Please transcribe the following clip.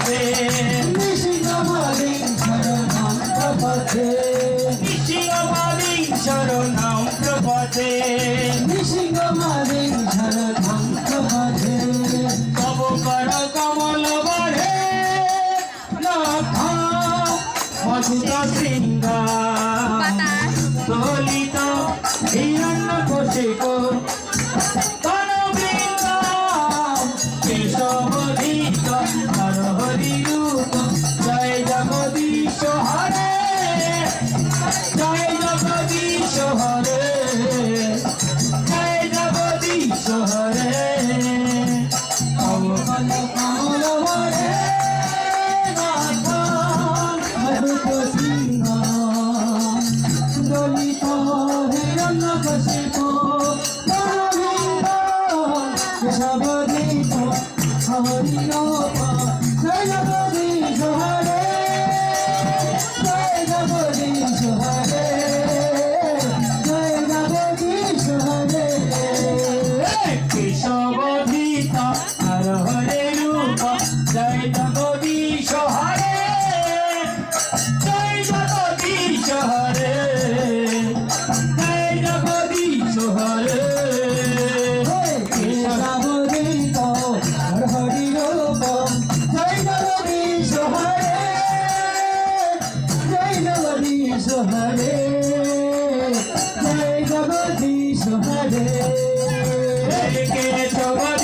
প্রভাতে নিশিঙ্গমালিং শরণং প্রপদে নিশিঙ্গমালিং শরণং প্রপদে নিশিঙ্গমালিং শরণং প্রপদে তব কর কমল বরে লক্ষা অদ্ভুত শৃঙ্গ দলিত হিরণ্য কৌশিক তনবৃন্দ কেশবধিত হরি রূপ জয় জগদীশ হরে জয় জগদীশ হরে জয় জগদীশ হরে কমল কমল বরে নাথা অদ্ভুত সিংহ দলিত হিরণ্য কশিপ তনবৃন্দ কেশবধিত হরি রূপ জয় জগদীশ হরে জয় জগদীশ হরে জয় জগদীশ হরে কেশবধিত হর হরে রূপ জয় জগদীশ হরে জয় জগদীশ হরে জয় জগদীশ হরে কেশবধিত হরি রূপ জয় জগদীশ হরে জয় জগদীশ হরে জয় জগদীশ হরে কেশবধিত